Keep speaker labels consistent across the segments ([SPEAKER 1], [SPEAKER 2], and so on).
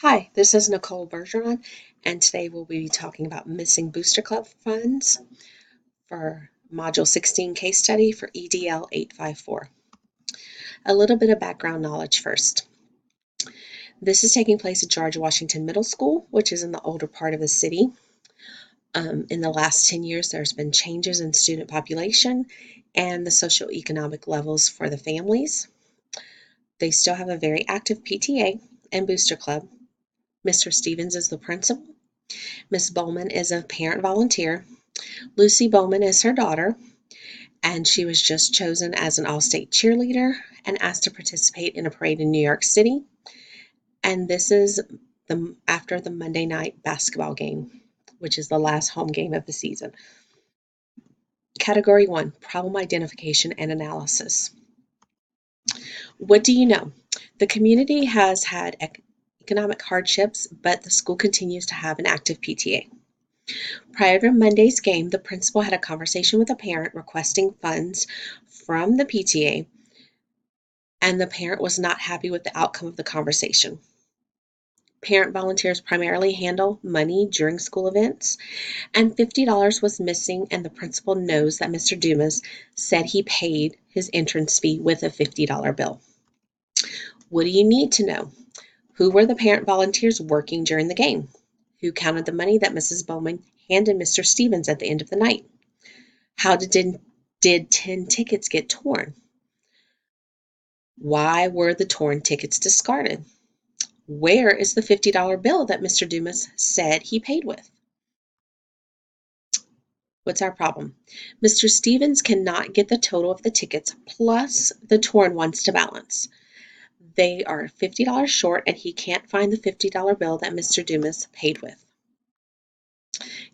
[SPEAKER 1] Hi, this is Nicole Bergeron, and today we'll be talking about missing Booster Club funds for Module 16 case study for EDL 854. A little bit of background knowledge first. This is taking place at George Washington Middle School, which is in the older part of the city. In the last 10 years, there's been changes in student population and the socioeconomic levels for the families. They still have a very active PTA and Booster Club. Mr. Stevens is the principal. Miss Bowman is a parent volunteer. Lucy Bowman is her daughter, and she was just chosen as an all-state cheerleader and asked to participate in a parade in New York City. And this is after the Monday night basketball game, which is the last home game of the season. Category 1, problem identification and analysis. What do you know? The community has had economic hardships, but the school continues to have an active PTA. Prior to Monday's game, the principal had a conversation with a parent requesting funds from the PTA, and the parent was not happy with the outcome of the conversation. Parent volunteers primarily handle money during school events, and $50 was missing, and the principal knows that Mr. Dumas said he paid his entrance fee with a $50 bill. What do you need to know? Who were the parent volunteers working during the game? Who counted the money that Mrs. Bowman handed Mr. Stevens at the end of the night? How did 10 tickets get torn? Why were the torn tickets discarded? Where is the $50 bill that Mr. Dumas said he paid with? What's our problem? Mr. Stevens cannot get the total of the tickets plus the torn ones to balance. They are $50 short, and he can't find the $50 bill that Mr. Dumas paid with.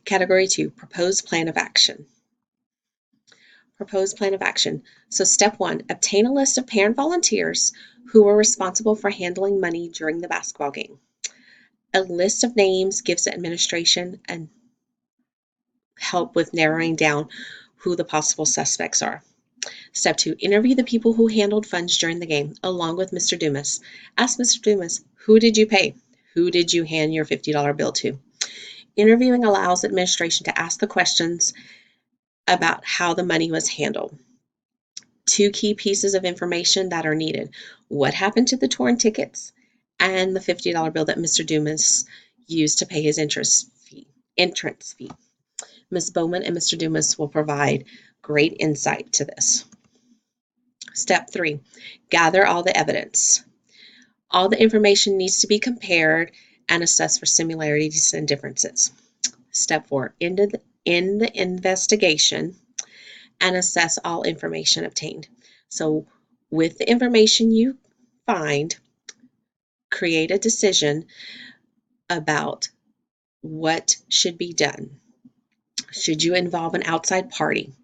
[SPEAKER 1] Category 2, proposed plan of action. Proposed plan of action. So step 1, obtain a list of parent volunteers who were responsible for handling money during the basketball game. A list of names gives the administration and help with narrowing down who the possible suspects are. Step 2, interview the people who handled funds during the game, along with Mr. Dumas. Ask Mr. Dumas, who did you pay? Who did you hand your $50 bill to? Interviewing allows administration to ask the questions about how the money was handled. 2 key pieces of information that are needed. What happened to the torn tickets and the $50 bill that Mr. Dumas used to pay his entrance fee. Ms. Bowman and Mr. Dumas will provide great insight to this. Step 3, gather all the evidence. All the information needs to be compared and assessed for similarities and differences. Step 4, end the investigation and assess all information obtained. So with the information you find, create a decision about what should be done. Should you involve an outside party?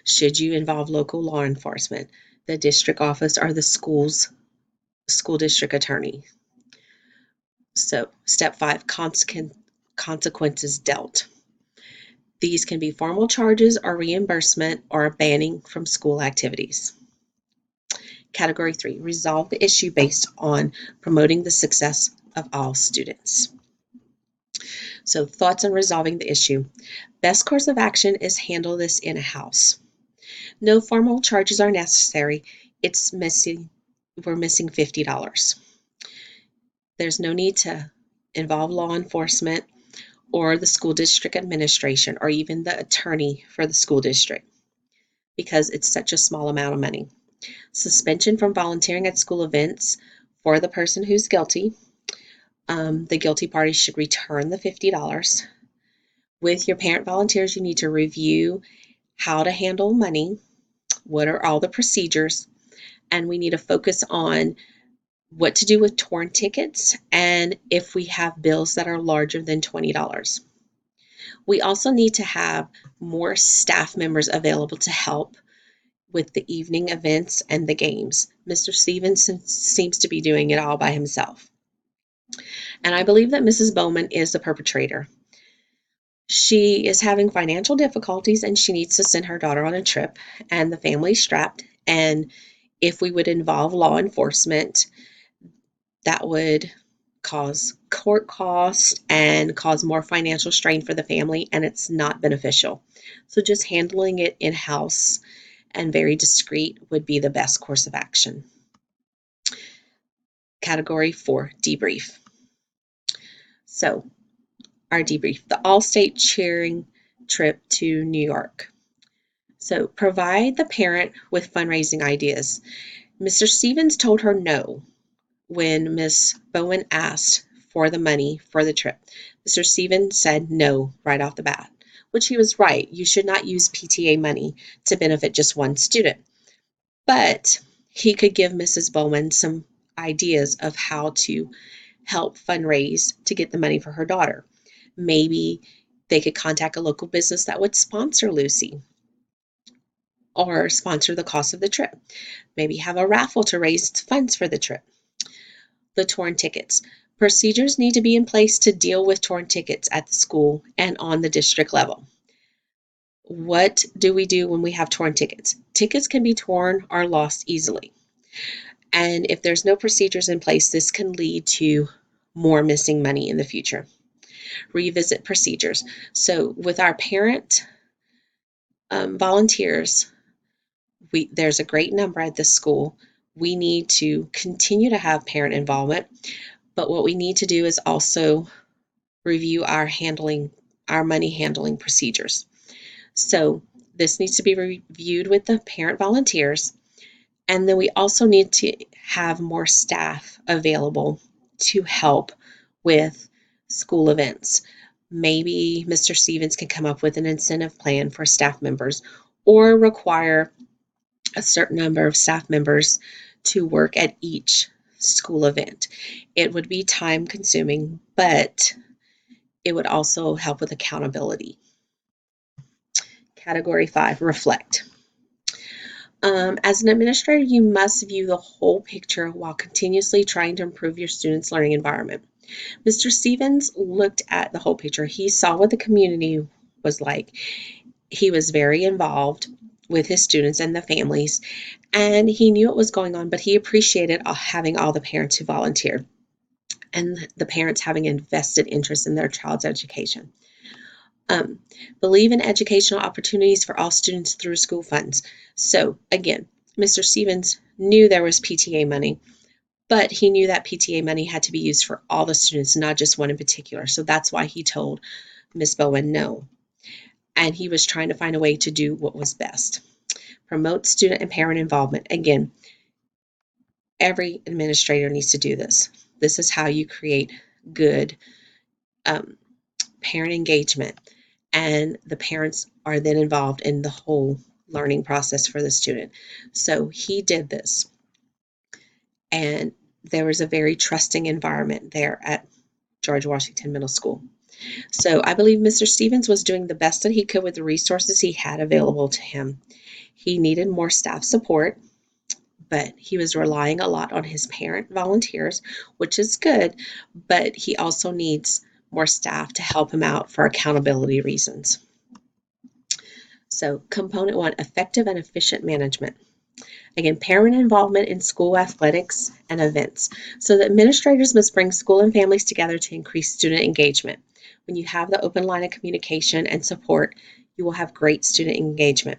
[SPEAKER 1] Should you involve local law enforcement, the district office, or the school district attorney? So step 5, consequences dealt. These can be formal charges or reimbursement or a banning from school activities. Category 3, resolve the issue based on promoting the success of all students. So thoughts on resolving the issue. Best course of action is handle this in a house. No formal charges are necessary. We're missing $50. There's no need to involve law enforcement or the school district administration or even the attorney for the school district because it's such a small amount of money. Suspension from volunteering at school events for the person who's guilty. The guilty party should return the $50. With your parent volunteers, you need to review how to handle money, what are all the procedures, and we need to focus on what to do with torn tickets and if we have bills that are larger than $20. We also need to have more staff members available to help with the evening events and the games. Mr. Stevens seems to be doing it all by himself. And I believe that Mrs. Bowman is the perpetrator. She is having financial difficulties and she needs to send her daughter on a trip, and the family's strapped. And if we would involve law enforcement, that would cause court costs and cause more financial strain for the family, and it's not beneficial. So just handling it in-house and very discreet would be the best course of action. Category 4, debrief. So our debrief, the all-state cheering trip to New York. So provide the parent with fundraising ideas. Mr. Stevens told her no when Miss Bowen asked for the money for the trip. Mr. Stevens said no right off the bat, which he was right. You should not use PTA money to benefit just one student. But he could give Mrs. Bowman some ideas of how to help fundraise to get the money for her daughter. Maybe they could contact a local business that would sponsor Lucy or sponsor the cost of the trip. Maybe have a raffle to raise funds for the trip. The torn tickets. Procedures need to be in place to deal with torn tickets at the school and on the district level. What do we do when we have torn tickets? Tickets can be torn or lost easily. And if there's no procedures in place, this can lead to more missing money in the future. Revisit procedures. So with our parent volunteers, there's a great number at this school. We need to continue to have parent involvement, but what we need to do is also review our money handling procedures. So this needs to be reviewed with the parent volunteers, and then we also need to have more staff available to help with school events. Maybe Mr. Stevens can come up with an incentive plan for staff members or require a certain number of staff members to work at each school event. It would be time consuming, but it would also help with accountability. Category 5, reflect. As an administrator, you must view the whole picture while continuously trying to improve your students' learning environment. Mr. Stevens looked at the whole picture. He saw what the community was like. He was very involved with his students and the families, and he knew what was going on, but he appreciated having all the parents who volunteered and the parents having invested interest in their child's education. Believe in educational opportunities for all students through school funds. So again, Mr. Stevens knew there was PTA money, but he knew that PTA money had to be used for all the students, not just one in particular. So that's why he told Ms. Bowen no. And he was trying to find a way to do what was best. Promote student and parent involvement. Again, every administrator needs to do this. This is how you create good parent engagement, and the parents are then involved in the whole learning process for the student. So he did this, and there was a very trusting environment there at George Washington Middle School. So I believe Mr. Stevens was doing the best that he could with the resources he had available to him. He needed more staff support, but he was relying a lot on his parent volunteers, which is good, but he also needs more staff to help him out for accountability reasons. So component 1, effective and efficient management. Again, parent involvement in school athletics and events. So the administrators must bring school and families together to increase student engagement. When you have the open line of communication and support, you will have great student engagement.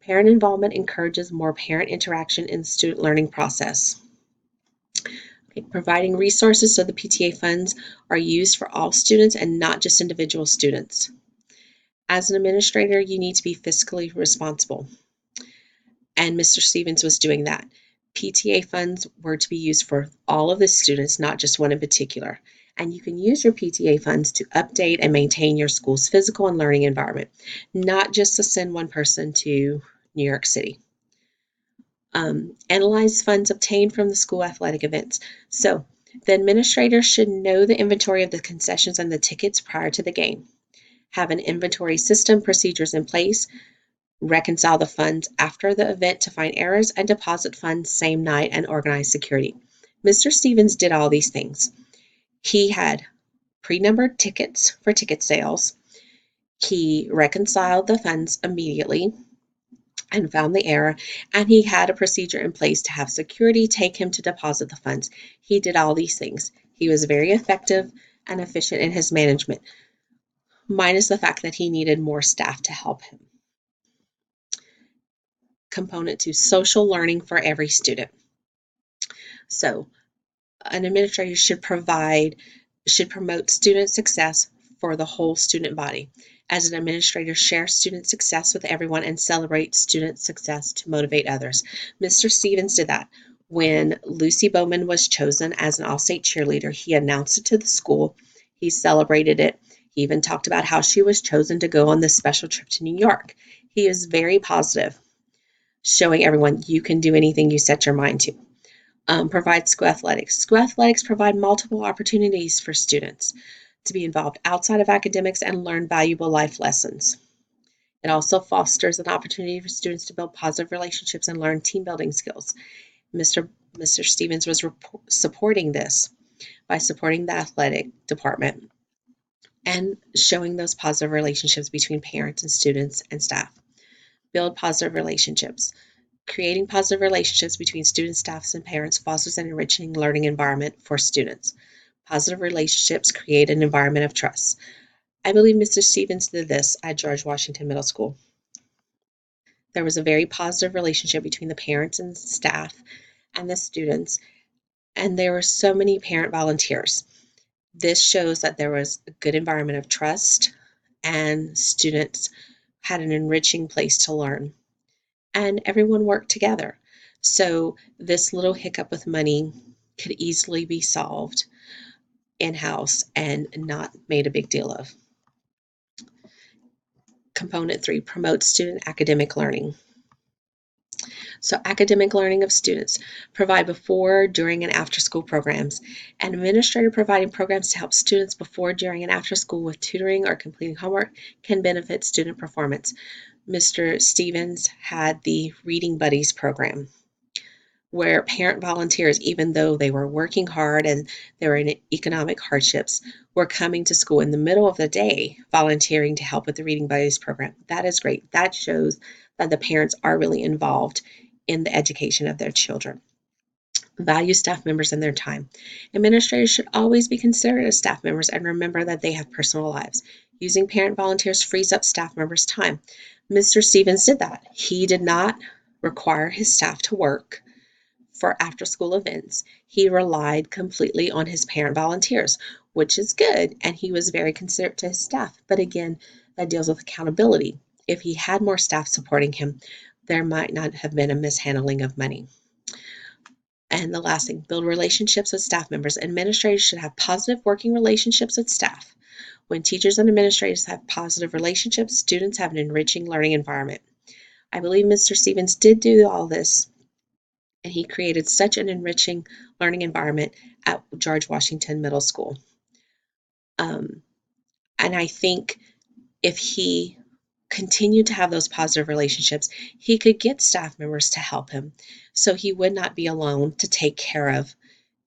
[SPEAKER 1] Parent involvement encourages more parent interaction in the student learning process. Okay, providing resources so the PTA funds are used for all students and not just individual students. As an administrator, you need to be fiscally responsible. And Mr. Stevens was doing that. PTA funds were to be used for all of the students, not just one in particular. And you can use your PTA funds to update and maintain your school's physical and learning environment, not just to send one person to New York City. Analyze funds obtained from the school athletic events. So the administrator should know the inventory of the concessions and the tickets prior to the game. Have an inventory system, procedures in place, reconcile the funds after the event to find errors, and deposit funds same night and organize security. Mr. Stevens did all these things. He had pre-numbered tickets for ticket sales. He reconciled the funds immediately and found the error, and he had a procedure in place to have security take him to deposit the funds. He did all these things. He was very effective and efficient in his management, minus the fact that he needed more staff to help him. Component 2, social learning for every student. So an administrator should promote student success for the whole student body. As an administrator, share student success with everyone and celebrate student success to motivate others. Mr. Stevens did that. When Lucy Bowman was chosen as an all-state cheerleader, he announced it to the school. He celebrated it. He even talked about how she was chosen to go on this special trip to New York. He is very positive, showing everyone you can do anything you set your mind to. Provide school athletics. School athletics provide multiple opportunities for students to be involved outside of academics and learn valuable life lessons. It also fosters an opportunity for students to build positive relationships and learn team building skills. Mr. Stevens was supporting this by supporting the athletic department and showing those positive relationships between parents and students and staff. Build positive relationships. Creating positive relationships between students, staffs, and parents fosters an enriching learning environment for students. Positive relationships create an environment of trust. I believe Mr. Stevens did this at George Washington Middle School. There was a very positive relationship between the parents and staff and the students, and there were so many parent volunteers. This shows that there was a good environment of trust and students had an enriching place to learn. And everyone worked together. So this little hiccup with money could easily be solved in-house and not made a big deal of. Component 3, promote student academic learning. So academic learning of students. Provide before, during, and after school programs. An administrator providing programs to help students before, during, and after school with tutoring or completing homework can benefit student performance. Mr. Stevens had the Reading Buddies program, where parent volunteers, even though they were working hard and they were in economic hardships, were coming to school in the middle of the day volunteering to help with the Reading Buddies program. That is great. That shows that the parents are really involved in the education of their children. Value staff members and their time. Administrators should always be considerate of staff members and remember that they have personal lives. Using parent volunteers frees up staff members' time. Mr. Stevens did that. He did not require his staff to work for after-school events. He relied completely on his parent volunteers, which is good, and he was very considerate to his staff. But again, that deals with accountability. If he had more staff supporting him, there might not have been a mishandling of money. And the last thing, build relationships with staff members. Administrators should have positive working relationships with staff. When teachers and administrators have positive relationships, students have an enriching learning environment. I believe Mr. Stevens did do all this, and he created such an enriching learning environment at George Washington Middle School. And I think if he continued to have those positive relationships, he could get staff members to help him so he would not be alone to take care of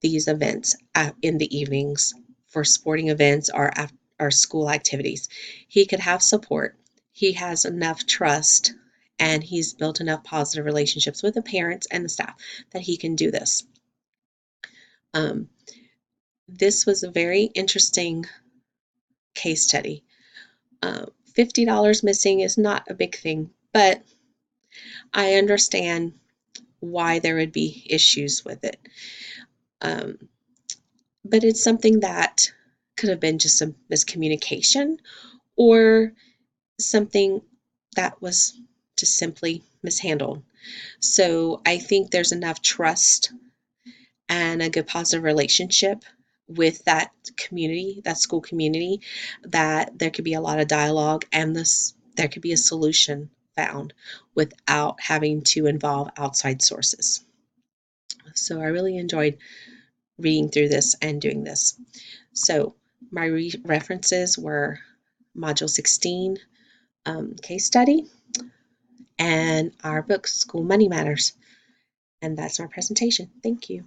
[SPEAKER 1] these events in the evenings for sporting events or school activities. He could have support. He has enough trust and he's built enough positive relationships with the parents and the staff that he can do this. This was a very interesting case study. $50 missing is not a big thing, but I understand why there would be issues with it. But it's something that could have been just a miscommunication or something that was just simply mishandled. So I think there's enough trust and a good positive relationship with that community, that school community, that there could be a lot of dialogue and there could be a solution found without having to involve outside sources. So I really enjoyed reading through this and doing this. So my references were Module 16 case study and our book, School Money Matters. And that's my presentation. Thank you.